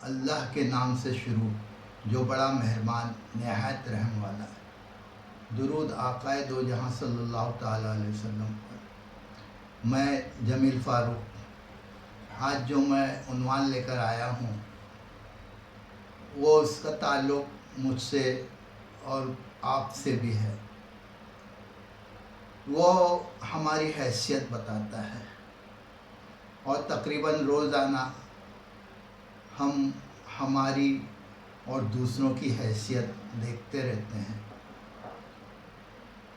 اللہ کے نام سے شروع جو بڑا مہربان نہایت رحم والا ہے۔ درود آقائے دو جہاں صلی اللہ تعالیٰ علیہ وسلم پر۔ میں جمیل فاروق، آج جو میں عنوان لے کر آیا ہوں وہ اس کا تعلق مجھ سے اور آپ سے بھی ہے۔ وہ ہماری حیثیت بتاتا ہے اور تقریباً روزانہ ہم ہماری اور دوسروں کی حیثیت دیکھتے رہتے ہیں۔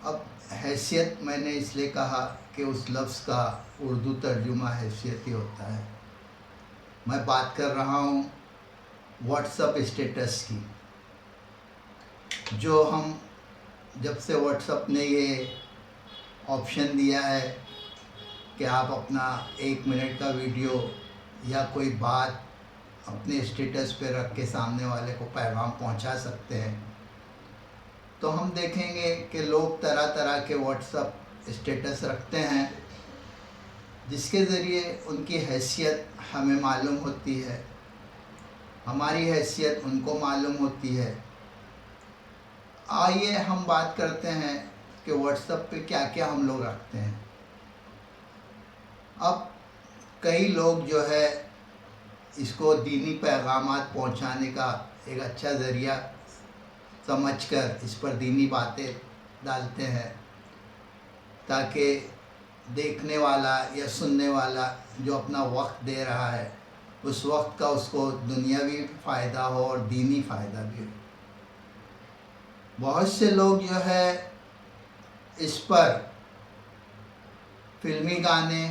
اب حیثیت میں نے اس لیے کہا کہ اس لفظ کا اردو ترجمہ حیثیت ہی ہوتا ہے۔ میں بات کر رہا ہوں واٹس اپ اسٹیٹس کی، جو ہم جب سے واٹس اپ نے یہ آپشن دیا ہے کہ آپ اپنا 1 منٹ کا ویڈیو یا کوئی بات اپنے اسٹیٹس پہ رکھ کے سامنے والے کو پیغام پہنچا سکتے ہیں، تو ہم دیکھیں گے کہ لوگ طرح طرح کے واٹس اپ اسٹیٹس رکھتے ہیں، جس کے ذریعے ان کی حیثیت ہمیں معلوم ہوتی ہے، ہماری حیثیت ان کو معلوم ہوتی ہے۔ آئیے ہم بات کرتے ہیں کہ واٹس اپ پہ کیا کیا ہم لوگ رکھتے ہیں۔ اب کئی لوگ جو ہے اس کو دینی پیغامات پہنچانے کا ایک اچھا ذریعہ سمجھ کر اس پر دینی باتیں ڈالتے ہیں، تاکہ دیکھنے والا یا سننے والا جو اپنا وقت دے رہا ہے اس وقت کا اس کو دنیاوی فائدہ ہو اور دینی فائدہ بھی ہو۔ بہت سے لوگ جو ہے اس پر فلمی گانے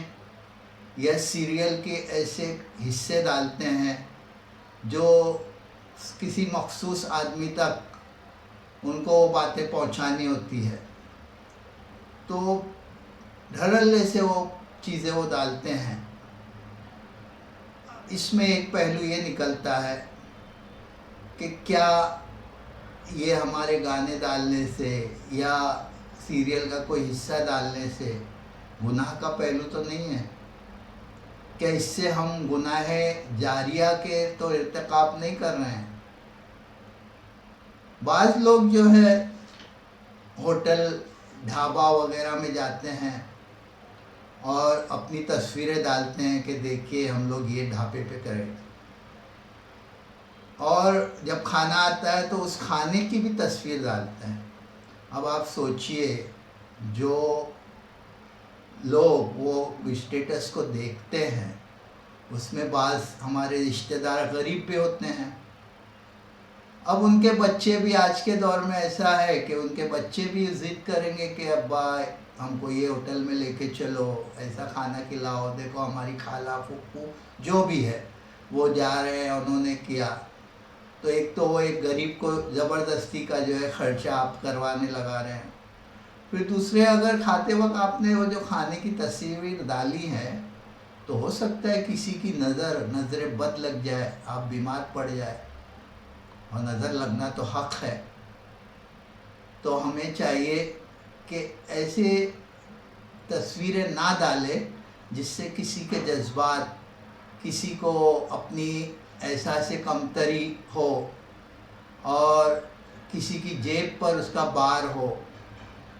یا سیریل کے ایسے حصے ڈالتے ہیں جو کسی مخصوص آدمی تک ان کو وہ باتیں پہنچانی ہوتی ہے، تو دھڑلے سے وہ چیزیں وہ ڈالتے ہیں۔ اس میں ایک پہلو یہ نکلتا ہے کہ کیا یہ ہمارے گانے ڈالنے سے یا سیریل کا کوئی حصہ ڈالنے سے گناہ کا پہلو تو نہیں ہے؟ کیا اس سے ہم گناہ جاریہ کے تو ارتکاب نہیں کر رہے ہیں؟ بعض لوگ جو ہے ہوٹل ڈھابا وغیرہ میں جاتے ہیں اور اپنی تصویریں ڈالتے ہیں کہ دیکھیے ہم لوگ یہ ڈھابے پہ کریں، اور جب کھانا آتا ہے تو اس کھانے کی بھی تصویر ڈالتے ہیں۔ اب آپ سوچئے جو لوگ وہ اسٹیٹس کو دیکھتے ہیں اس میں بعض ہمارے رشتہ دار غریب بھی ہوتے ہیں۔ اب ان کے بچے بھی آج کے دور میں ایسا ہے کہ ان کے بچے بھی ضد کریں گے کہ ابا ہم کو یہ ہوٹل میں لے کے چلو، ایسا کھانا کھلاؤ، دیکھو ہماری خالہ پھپھو جو بھی ہے وہ جا رہے ہیں، انہوں نے کیا۔ تو ایک تو وہ ایک غریب کو زبردستی کا جو ہے خرچہ آپ کروانے لگا رہے ہیں، پھر دوسرے اگر کھاتے وقت آپ نے وہ جو کھانے کی تصویر ڈالی ہے تو ہو سکتا ہے کسی کی نظر بد لگ جائے، آپ بیمار پڑ جائے، اور نظر لگنا تو حق ہے۔ تو ہمیں چاہیے کہ ایسے تصویریں نہ ڈالیں جس سے کسی کے جذبات، کسی کو اپنی احساس کمتری ہو اور کسی کی جیب پر اس کا بار ہو۔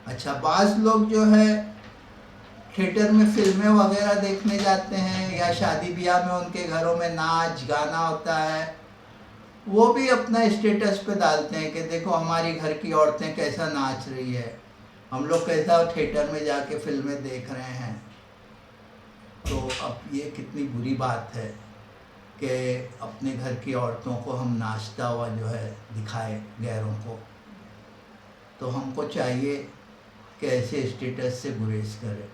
اچھا، بعض لوگ جو ہے تھیٹر میں فلمیں وغیرہ دیکھنے جاتے ہیں یا شادی بیاہ میں ان کے گھروں میں ناچ گانا ہوتا ہے، وہ بھی اپنا اسٹیٹس پہ ڈالتے ہیں کہ دیکھو ہماری گھر کی عورتیں کیسا ناچ رہی ہے، ہم لوگ کیسا تھیٹر میں جا کے فلمیں دیکھ رہے ہیں۔ تو اب یہ کتنی بری بات ہے کہ اپنے گھر کی عورتوں کو ہم ناچتا ہوا جو ہے دکھائے غیروں کو۔ تو ہم کو چاہیے کہ ایسے اسٹیٹس سے گریز کرے۔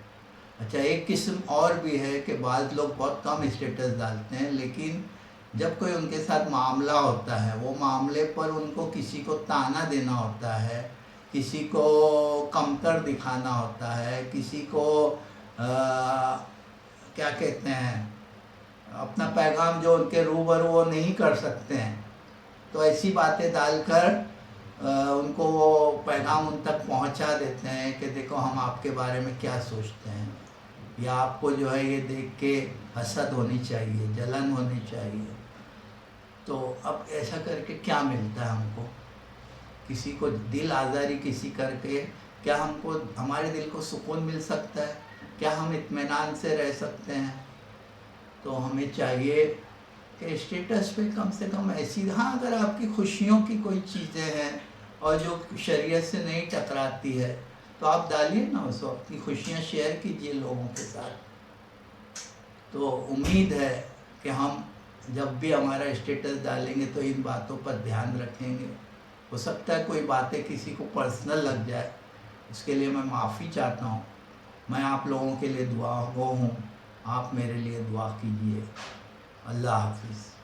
اچھا، ایک قسم اور بھی ہے کہ بعض لوگ بہت کم اسٹیٹس ڈالتے ہیں، لیکن جب کوئی ان کے ساتھ معاملہ ہوتا ہے، وہ معاملے پر ان کو کسی کو طعنہ دینا ہوتا ہے، کسی کو کمتر دکھانا ہوتا ہے، کسی کو کیا کہتے ہیں اپنا پیغام جو ان کے روبرو وہ نہیں کر سکتے ہیں، تو ایسی باتیں ڈال کر ان کو وہ پیغام ان تک پہنچا دیتے ہیں کہ دیکھو ہم آپ کے بارے میں کیا سوچتے ہیں، یا آپ کو جو ہے یہ دیکھ کے حسد ہونی چاہیے، جلن ہونی چاہیے۔ تو اب ایسا کر کے کیا ملتا ہے ہم کو؟ کسی کو دل آزاری کسی کر کے کیا ہم کو ہمارے دل کو سکون مل سکتا ہے؟ کیا ہم اطمینان سے رہ سکتے ہیں؟ تو ہمیں چاہیے کہ اسٹیٹس پہ کم سے کم ایسی، ہاں اگر آپ کی خوشیوں کی کوئی چیزیں ہیں اور جو شریعت سے نہیں ٹکراتی ہے تو آپ ڈالیے نا، اس وقت کی خوشیاں شیئر کیجیے لوگوں کے ساتھ۔ تو امید ہے کہ ہم جب بھی ہمارا اسٹیٹس ڈالیں گے تو ان باتوں پر دھیان رکھیں گے۔ ہو سکتا ہے کوئی باتیں کسی کو پرسنل لگ جائے، اس کے لیے میں معافی چاہتا ہوں۔ میں آپ لوگوں کے لیے دعا گو ہوں، آپ میرے لیے دعا کیجیے۔ اللہ حافظ۔